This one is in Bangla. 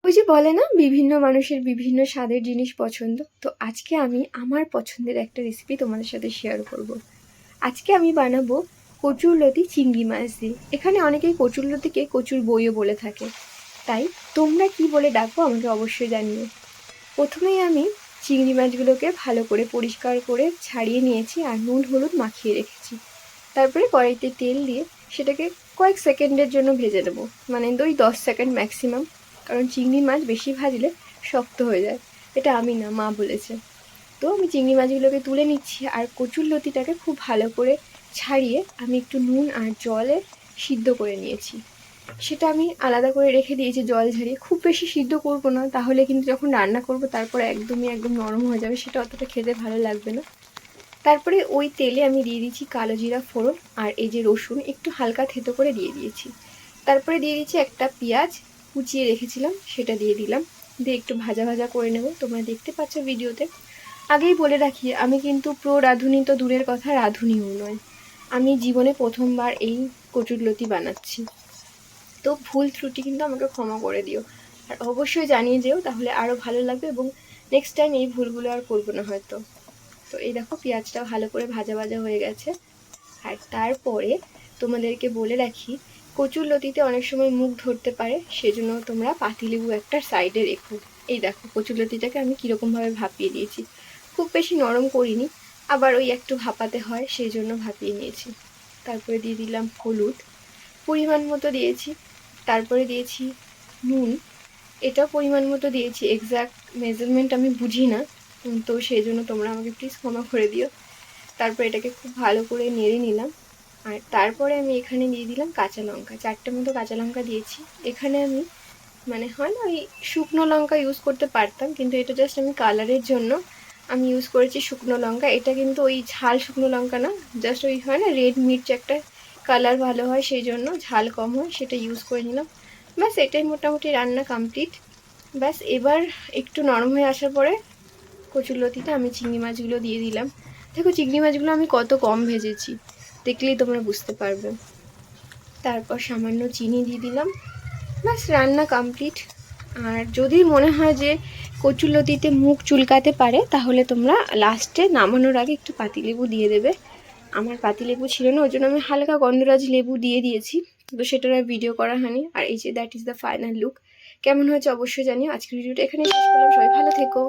ওই যে বলে না, বিভিন্ন মানুষের বিভিন্ন স্বাদের জিনিস পছন্দ। তো আজকে আমি আমার পছন্দের একটা রেসিপি তোমাদের সাথে শেয়ার করব। আজকে আমি বানাবো কচুরলতি চিংড়ি মাছ দিয়ে। এখানে অনেকেই কচুরলতিকে কচুর বইও বলে থাকে, তাই তোমরা কি বলে ডাকো আমাকে অবশ্যই জানিও। প্রথমেই আমি চিংড়ি মাছগুলোকে ভালো করে পরিষ্কার করে ছাড়িয়ে নিয়েছি আর নুন হলুদ মাখিয়ে রেখেছি। তারপরে কড়াইতে তেল দিয়ে সেটাকে কয়েক সেকেন্ডের জন্য ভেজে নেবো, মানে ওই 10 সেকেন্ড ম্যাক্সিমাম, কারণ চিংড়ি মাছ বেশি ভাজলে শক্ত হয়ে যায়। এটা আমি না, মা বলেছে। তো আমি চিংড়ি মাছগুলোকে তুলে নিচ্ছি আর কচুরলতিটাকে খুব ভালো করে ছাড়িয়ে আমি একটু নুন আর জলে সিদ্ধ করে নিয়েছি। সেটা আমি আলাদা করে রেখে দিয়েছি জল ঝরিয়ে। খুব বেশি সিদ্ধ করবো না, তাহলে কিন্তু যখন রান্না করবো তারপরে একদম নরম হয়ে যাবে, সেটা অতটা খেতে ভালো লাগবে না। তারপরে ওই তেলে আমি দিয়ে দিচ্ছি কালো জিরা ফোড়ন আর এই যে রসুন একটু হালকা থেতো করে দিয়ে দিয়েছি। তারপরে দিয়ে দিচ্ছি একটা পেঁয়াজ কুচিয়ে রেখেছিলাম, সেটা দিয়ে দিলাম। দিয়ে একটু ভাজা ভাজা করে নেব, তোমরা দেখতে পাচ্ছ ভিডিওতে। আগেই বলে রাখি, আমি কিন্তু প্রো রাঁধুনি তো দূরের কথা, রাঁধুনিও নয়। আমি জীবনে প্রথমবার এই কচুরলতি বানাচ্ছি, তো ভুল ত্রুটি কিন্তু আমাকে ক্ষমা করে দিও। আর অবশ্যই জানিয়ে যেও, তাহলে আরও ভালো লাগবে এবং নেক্সট টাইম এই ভুলগুলো আর করবো না হয়তো। তো এই দেখো পেঁয়াজটা ভালো করে ভাজা ভাজা হয়ে গেছে। আর তারপরে তোমাদেরকে বলে রাখি, কচুরলতিতে অনেক সময় মুখ ধরতে পারে, সেজন্য তোমরা পাতিলেবু একটা সাইডে রেখো। এই দেখো কচুরলতিটাকে আমি কীরকমভাবে ভাপিয়ে দিয়েছি, খুব বেশি নরম করিনি, আবার ওই একটু ভাপাতে হয় সেই জন্য ভাপিয়ে নিয়েছি। তারপরে দিয়ে দিলাম হলুদ, পরিমাণ মতো দিয়েছি। তারপরে দিয়েছি নুন, এটাও পরিমাণ মতো দিয়েছি, এক্স্যাক্ট মেজারমেন্ট আমি বুঝি না, তো সেই জন্য তোমরা আমাকে প্লিজ ক্ষমা করে দিও। তারপর এটাকে খুব ভালো করে নেড়ে নিলাম। আর তারপরে আমি এখানে দিয়ে দিলাম কাঁচা লঙ্কা, 4টে মতো কাঁচা লঙ্কা দিয়েছি। এখানে আমি মানে হয় না ওই শুকনো লঙ্কা ইউজ করতে পারতাম, কিন্তু এটা জাস্ট আমি কালারের জন্য আমি ইউজ করেছি শুকনো লঙ্কা। এটা কিন্তু ওই ঝাল শুকনো লঙ্কা না, জাস্ট ওই হয় না রেড মির্চ একটা কালার ভালো হয়, সেই জন্য ঝাল কম হয় সেটা ইউজ করে নিলাম। ব্যাস এটাই মোটামুটি রান্না কমপ্লিট। ব্যাস এবার একটু নরম হয়ে আসার পরে কচুরলতিতে আমি চিংড়ি মাছগুলো দিয়ে দিলাম। দেখো চিংড়ি মাছগুলো আমি কত কম ভেজেছি, দেখলেই তোমরা বুঝতে পারবে। তারপর সামান্য চিনি দিয়ে দিলাম, ব্যাস রান্না কমপ্লিট। আর যদি মনে হয় যে কচুরলতিতে মুখ চুলকাতে পারে, তাহলে তোমরা লাস্টে নামানোর আগে একটু পাতিলেবু দিয়ে দেবে। আমার পাতিলেবু ছিল না, ওই জন্য আমি হালকা গন্ধরাজ লেবু দিয়ে দিয়েছি, তো সেটার আর ভিডিও করা হয়নি। আর এই যে that is the final look. কেমন হয়েছে অবশ্যই জানিও। আজকের ভিডিওটা এখানে শেষ করলাম, সবাই ভালো থেকো।